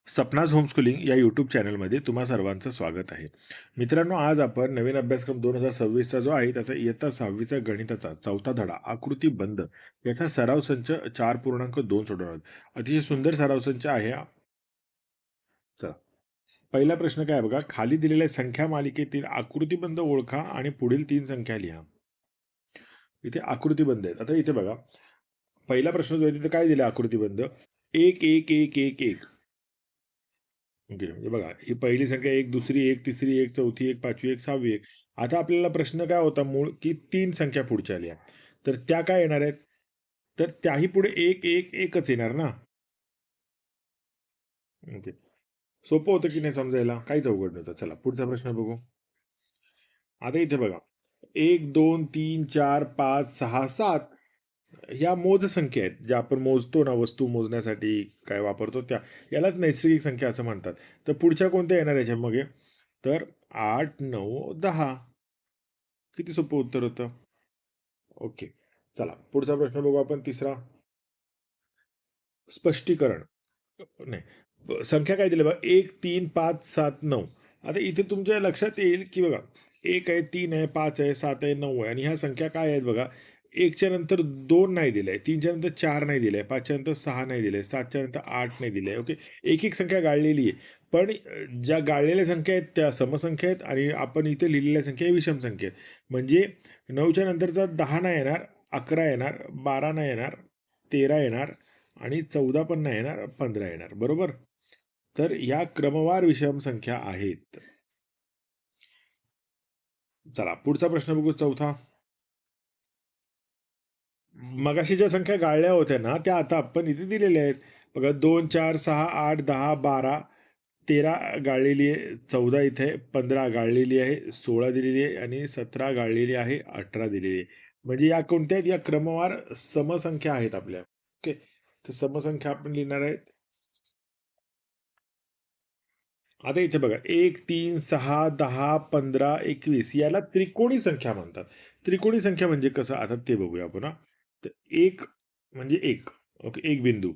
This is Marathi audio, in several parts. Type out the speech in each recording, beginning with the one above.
सपनाज होमस्कूलिंग या यूट्यूब चॅनलमध्ये तुम्हा सर्वांचं स्वागत आहे. मित्रांनो, आज आपण नवीन अभ्यासक्रम 2026चा जो आहे त्याचा इयत्ता 6वीचा गणिताचा चौथा धडा आकृती बंध याचा सराव संच 4.2 सोडवणार आहोत. अतिशय सुंदर सराव संच आहे हा. चला, पहिला प्रश्न काय आहे बघा, खाली दिलेल्या संख्या मालिकेतील आकृतीबंध ओळखा आणि पुढील 3 संख्या लिहा. इथे आकृतीबंध आहेत. आता इथे बघा, पहिला प्रश्न जो आहे तिथे काय दिले आकृतीबंध 1 1 1 1 1. ओके, म्हणजे बघा ही पहिली संख्या एक, दुसरी एक, तिसरी एक, चौथी एक, पाचवी एक, सहावी एक. आता आपल्याला प्रश्न काय होता मूळ, की 3 संख्या पुढच्या आल्या. तर त्या काय येणार आहेत? तर त्याही पुढे 1 1 1च येणार ना. ओके. सोपं होतं की नाही समजायला? काहीच अवघड नव्हतं. चला पुढचा प्रश्न बघू. आता इथे बघा 1 2 3 4 5 6 7 ह्या मोज संख्या आहेत, ज्या आपण मोजतो ना वस्तू मोजण्यासाठी काय वापरतो त्या. यालाच नैसर्गिक संख्या असं म्हणतात. तर पुढच्या कोणत्या येणार याच्यामागे? तर 8 9 10. किती सोपं उत्तर होतं. ओके. चला पुढचा प्रश्न बघू आपण तिसरा. स्पष्टीकरण. नाही. संख्या काय दिली बघा 1 3 5 7 9. आता इथे तुमच्या लक्षात येईल की बघा 1 आहे, 3 आहे, 5 आहे, 7 आहे, 9 आहे आणि ह्या संख्या काय आहेत बघा. 1 च्या नंतर 2 नाही दिलंय, 3 च्या नंतर 4 नाही दिलंय, 5 च्या नंतर 6 नाही दिलंय, 7 च्या नंतर 8 नाही दिलंय. ओके. एक संख्या गाळलेली आहे. पण ज्या गाळलेल्या संख्या आहेत त्या समसंख्या आहेत आणि आपण इथे लिहिलेल्या संख्या विषम संख्या आहेत. म्हणजे 9 च्या नंतरचा 10 नाही येणार, 11 येणार, 12 नाही येणार, 13 येणार आणि 14 पण नाही येणार, 15 येणार. बरोबर? तर ह्या क्रमवार विषम संख्या आहेत. चला पुढचा प्रश्न बघू चौथा. मगाशी ज्या संख्या गाळल्या होत्या ना त्या आता आपण इथे दिलेल्या आहेत. बघा 2 4 6 8 10 12 13 गाळलेली आहे, 14 इथे आहे, 15 गाळलेली आहे, 16 दिलेली आहे आणि 17 गाळलेली आहे, 18 दिलेली आहे. म्हणजे या कोणत्या आहेत? या क्रमवार समसंख्या आहेत आपल्या. ओके. तर समसंख्या आपण लिहिणार आहेत. आता इथे बघा 1 3 6 10 15 21 याला त्रिकोणी संख्या म्हणतात. त्रिकोणी संख्या म्हणजे कसं आता ते बघूया आपण. तर 1 म्हणजे 1. ओके, एक बिंदू.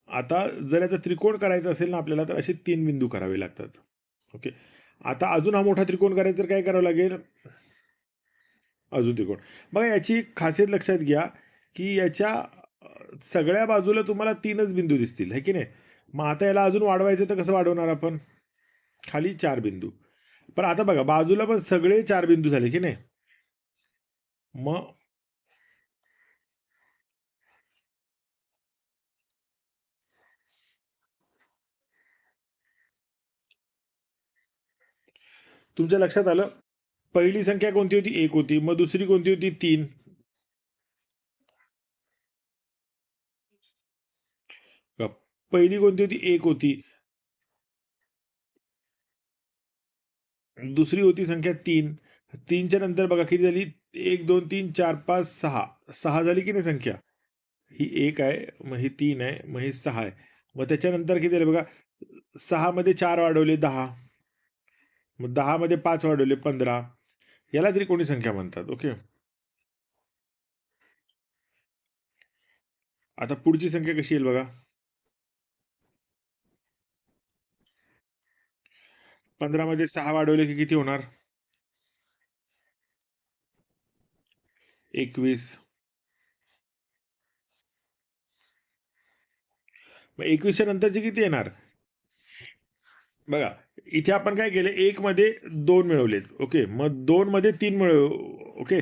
आता जर याचा त्रिकोण करायचा असेल ना आपल्याला तर असे 3 बिंदू करावे लागतात. ओके. आता अजून हा मोठा त्रिकोण करायचा तर काय करावं लागेल? अजून त्रिकोण. बघा याची एक खासियत लक्षात घ्या, की याच्या सगळ्या बाजूला तुम्हाला 3च बिंदू दिसतील, है की नाही? मग आता याला अजून वाढवायचं तर कसं वाढवणार आपण? खाली 4 बिंदू. पण आता बघा बाजूला पण सगळे 4 बिंदू झाले की नाही? मग तुमच्या लक्षात आलं? पहिली संख्या कोणती होती? 1 होती. मग दुसरी कोणती होती? 3. पहिली कोणती होती? 1 होती. दुसरी होती संख्या 3. 3च्या नंतर बघा किती झाली? 1, 2, 3, 4, 5, 6. 6 झाली की नाही संख्या? ही 1 आहे, मग ही 3 आहे, मग ही 6 आहे. मग त्याच्यानंतर किती झाले बघा? 6 मध्ये 4 वाढवले 10. मग 10 मध्ये 5 वाढवले 15. याला त्रिकोणी संख्या म्हणतात. ओके. आता पुढची संख्या कशी येईल बघा? 15 मध्ये 6 वाढवले की किती होणार? 21. मग 21च्या नंतरचे किती येणार? बघा, इथे आपण काय केलं 1 मध्ये 2 मिळवलेत. ओके. मग 2 मध्ये 3 ओके.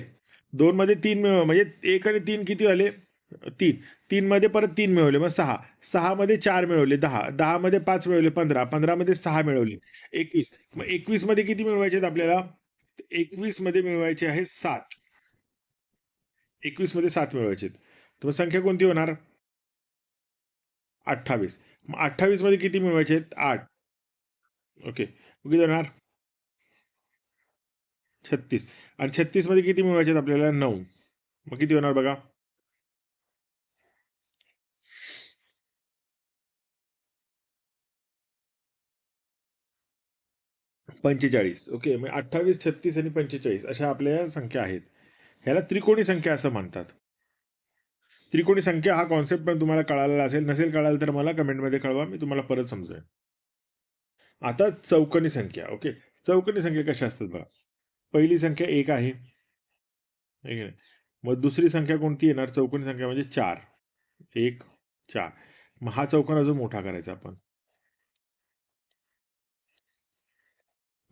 2 मध्ये 3 म्हणजे 1 आणि 3 किती झाले? 3. 3 मध्ये परत 3 मिळवले मग 6. 6 मध्ये 4 मिळवले 10. 10 मध्ये 5 मिळवले 15. 15 मध्ये 6 मिळवले 21. मग 21 मध्ये किती मिळवायचे आहेत आपल्याला? 21 मध्ये मिळवायचे आहेत 7. 21 मध्ये 7 मिळवायचे आहेत. तर मग संख्या कोणती होणार? 28. मग 28 मध्ये किती मिळवायचे आहेत? 8. ओके. मग किती होणार? 36. आणि 36 मध्ये किती मिळवायचे आहेत आपल्याला? 9. मग किती होणार बघा? 45. ओके. मग 28, 36 आणि 45 अशा आपल्या संख्या आहेत. ह्याला त्रिकोणी संख्या असं म्हणतात. त्रिकोणी संख्या हा कॉन्सेप्ट पण तुम्हाला कळालेला असेल. नसेल कळालं तर मला कमेंटमध्ये कळवा. मी तुम्हाला परत समजवेन. आता चौकोनी संख्या. ओके. चौकोनी संख्या कशा असतात बघा. पहिली संख्या 1 आहे. आहे की नाही? मग दुसरी संख्या कोणती येणार? चौकोनी संख्या म्हणजे 4. 1, 4. मग हा चौकोन अजून मोठा करायचा आपण.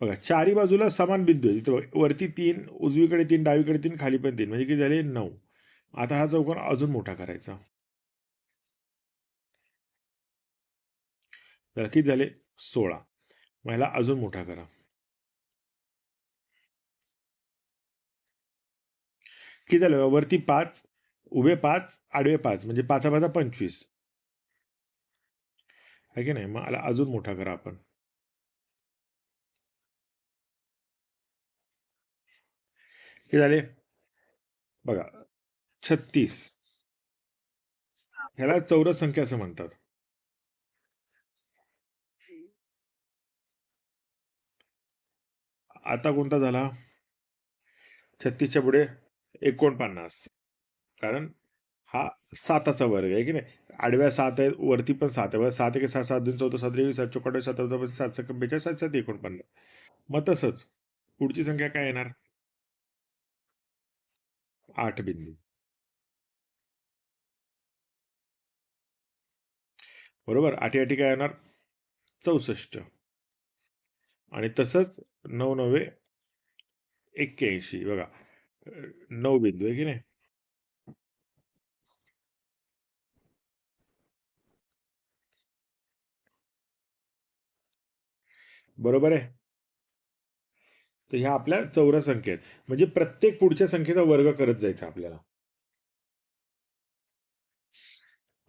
बघा चारी बाजूला समान बिंदू आहे. इथं वरती 3, उजवीकडे 3, डावीकडे 3, खाली पण 3 म्हणजे किती झाले? 9. आता हा चौकोन अजून मोठा करायचा. तर किती झाले? 16. मग ह्याला अजून मोठा करा. किती झालं? वरती 5, उभे 5, आडवे 5 म्हणजे 5 25. आहे की नाही? मग ह्याला अजून मोठा करा आपण. किती झाले? बघा 36. ह्याला चौरस संख्या असं म्हणतात. आता कोणता झाला? 36च्या पुढे 49. कारण हा 7चा वर्ग आहे की नाही? आडव्या 7 आहेत, वरती पण 7 आहे. 7 1 7 7 2 14 7 23 7 चौकोट 7 7 7 42 7 7 49. मग तसंच पुढची संख्या काय येणार? 8 बिंदू. बरोबर? 8 8 काय येणार? 64. आणि तसंच 9 9 81 बघा. 9 बिंदू आहे की नाही? बरोबर आहे? तर ह्या आपल्या चौरस संख्या आहेत. म्हणजे प्रत्येक पुढच्या संख्येचा वर्ग करत जायचा आपल्याला.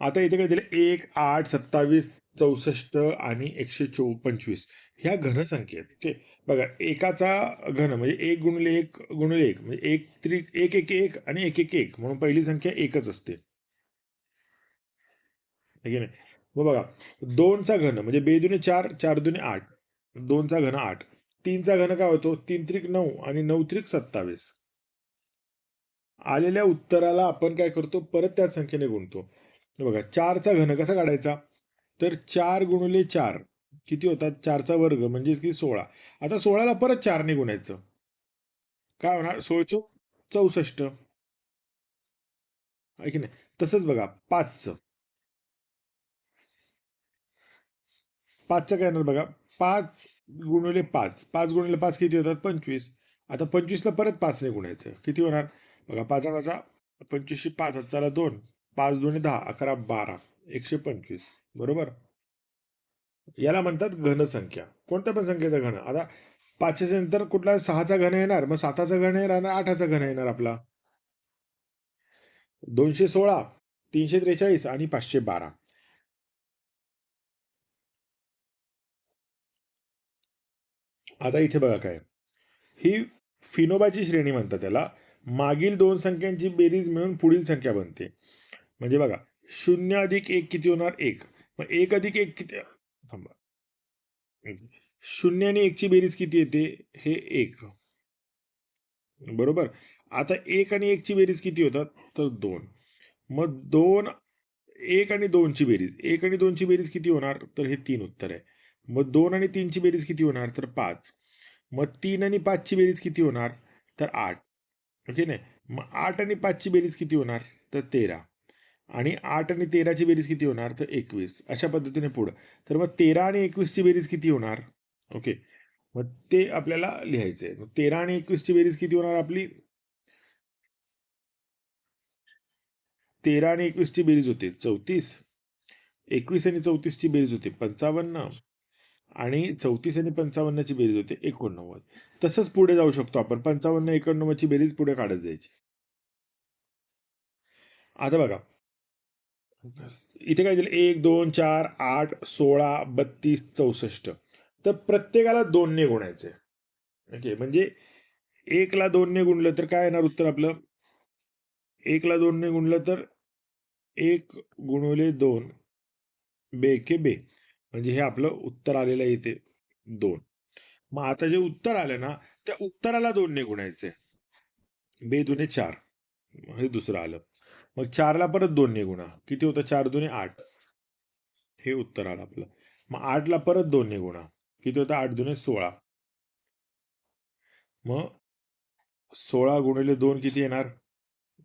आता इथे काय दिलं? 1, 8, 27, 64 आणि 125 ह्या घनसंख्या आहेत. ओके. बघा एकाचा घन म्हणजे 1 गुणिले 1 गुणिले 1 म्हणजे 1 त्रिक 1 1 1 आणि 1 1 1 म्हणून पहिली संख्या एकच असते. है की नाही? मग बघा 2चा घन म्हणजे 2 दुने 4, 4 दुने 8, 2चा घन 8, 3चा घन काय होतो? 3 त्रिक 9 आणि 9 त्रिक 27. आलेल्या उत्तराला आपण काय करतो? परत त्याच संख्येने गुणतो. हे बघा 4चा घन कसा काढायचा? तर 4 गुणिले 4 किती होतात? 4चा वर्ग म्हणजे किती? 16. आता 16ला परत 4 ने गुणायचं. काय होणार? 16 चोक 64. आहे की नाही? तसंच बघा 5चं. 5चं काय येणार बघा? 5 गुणिले 5. 5 गुणिले 5 किती होतात? 25. आता 25ला परत 5 ने गुणायचं. किती होणार? बघा 5 5 25 5 हातचाला 2. 5 2 10 11 12 125. बरोबर? याला म्हणतात घनसंख्या. कोणत्या पण संख्येचा घन. आता 5च्या नंतर कुठला 6चा घन येणार, मग 7चा घन येणार आणि 8चा घन येणार आपला. 216, 343 आणि 512. आता इथे बघा काय, ही फिनोबाची श्रेणी म्हणतात त्याला. मागील दोन संख्यांची बेरीज मिळून पुढील संख्या बनते. म्हणजे बघा 0 अधिक 1 किती होणार? 1. मग 1 अधिक 1 किती? थांबा. 0 आणि 1 ची बेरीज किती येते? हे 1. बरोबर. आता 1 आणि 1 ची बेरीज किती होतात? तर 2. मग 2 1 आणि 2 ची बेरीज. 1 आणि 2 ची बेरीज किती होणार? तर हे 3 उत्तर आहे. मग 2 आणि 3 ची बेरीज किती होणार? तर 5. मग 3 आणि 5 ची बेरीज किती होणार? तर 8. ओके नाही? मग 8 आणि 5 ची बेरीज किती होणार? तर 13. आणि 8 आणि 13 ची बेरीज किती होणार? तर 21. अशा पद्धतीने पुढं. तर मग 13 आणि 21 ची बेरीज किती होणार? ओके. मग ते आपल्याला लिहायचं आहे. 13 आणि 21 ची बेरीज किती होणार आपली? 13 आणि 21 ची बेरीज होते 34. 21 आणि 34 ची बेरीज होते 55 आणि 34 आणि 55 ची बेरीज होते 89. तसंच पुढे जाऊ शकतो आपण. 55 89 ची बेरीज पुढे काढत जायची. आता बघा इथे काय दिलं? 1 2 4 8 16 32 64. तर प्रत्येकाला 2 ने गुणायचे. ओके. म्हणजे 1 ला 2 ने गुणलं तर काय येणार उत्तर आपलं? 1 ला 2 ने गुणलं तर 1 गुणिले 2 बेके बे. म्हणजे हे आपलं उत्तर आलेलं आहे इथे 2. मग आता जे उत्तर आलं ना, त्या उत्तराला 2 ने गुणायचे. बे दुने 4. हे दुसरं आलं. मग 4ला परत 2ने गुणा. किती होतं? 4 दुणे 8. हे उत्तर आलं आपलं. मग 8ला परत 2ने गुणा. किती होतं? 8 दुणे 16. मग 16 गुणिले 2 किती येणार?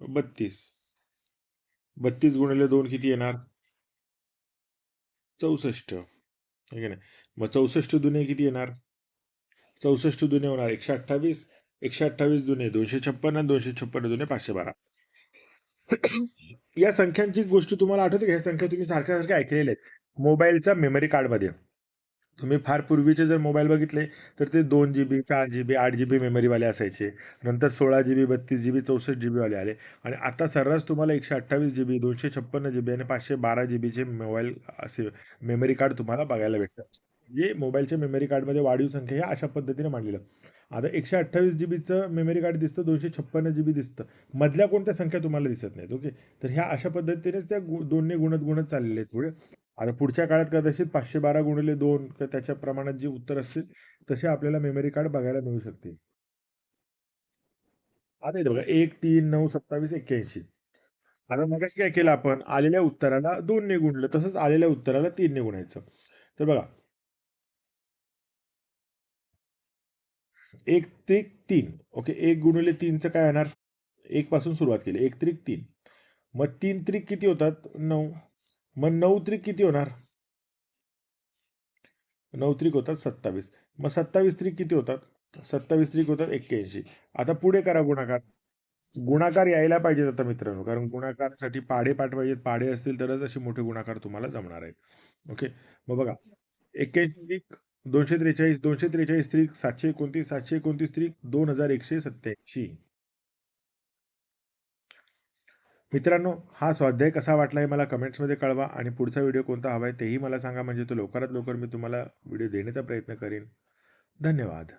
32. 32 गुणिले 2 किती येणार? 64. आहे की नाही? मग 64 दुणे किती येणार? 64 दुणे होणार 128. 128 दुणे 256 आणि 256 दुणे 512. या संख्यांची गोष्ट तुम्हाला आठवते का? ह्या संख्या तुम्ही सारख्या ऐकलेल्या आहेत. मोबाईलच्या मेमरी कार्डमध्ये. तुम्ही फार पूर्वीचे जर मोबाईल बघितले, तर ते 2 जीबी, 4 जीबी, 8 जीबी मेमरीवाले असायचे. नंतर 16 जीबी, 32 जीबी, 64 जीबीवाले आले आणि आता सर्रास तुम्हाला 128 जीबी, 256 जीबी आणि 512 जीबीचे मोबाईल असे मेमरी कार्ड तुम्हाला बघायला भेटतात. म्हणजे मोबाईलच्या मेमरी कार्डमध्ये वाढीव संख्या ह्या अशा पद्धतीने मांडलेल्या. आता 128 जीबीचं मेमरी कार्ड दिसतं, 256 जीबी दिसतं. मधल्या कोणत्या संख्या तुम्हाला दिसत नाहीत. ओके. तर ह्या अशा पद्धतीनेच त्या 2ने गुणत चाललेले आहेत पुढे. आता पुढच्या काळात कदाचित 512 गुणिले 2 तर त्याच्या प्रमाणात जे उत्तर असतील तसे आपल्याला मेमरी कार्ड बघायला मिळू शकते. आता इथे बघा 1, 3, 9, 27, 81. आता मगाशी काय केलं आपण? आलेल्या उत्तराला 2 ने गुणलं. तसंच आलेल्या उत्तराला 3 ने गुणायचं. तर बघा 1 त्रिक 3. ओके. 1 गुणिले 3चं काय येणार? 1 पासून सुरुवात केली. 1 त्रिक 3. मग 3 त्रिक किती होतात? 9. मग 9 त्रिक किती होणार? 9 त्रिक होतात 27. मग 27 त्रिक किती होतात? 27 त्रिक होतात 81. आता पुढे करा गुणाकार. गुणाकार यायला पाहिजेत आता मित्रांनो, कारण गुणाकारासाठी पाढे पाठवायचे. पाढे असतील तरच असे मोठे गुणाकार तुम्हाला जमणार आहेत. ओके. मग बघा 81 त्रिक 243, 243 त्रिक 729, 729 त्रिक 2187. मित्रांनो, हा स्वाध्याय कसा वाटला हे मला कमेंट्समध्ये कळवा आणि पुढचा व्हिडिओ कोणता हवा आहे तेही मला सांगा, म्हणजे तो लवकरात लवकर मी तुम्हाला व्हिडिओ देण्याचा प्रयत्न करेन. धन्यवाद.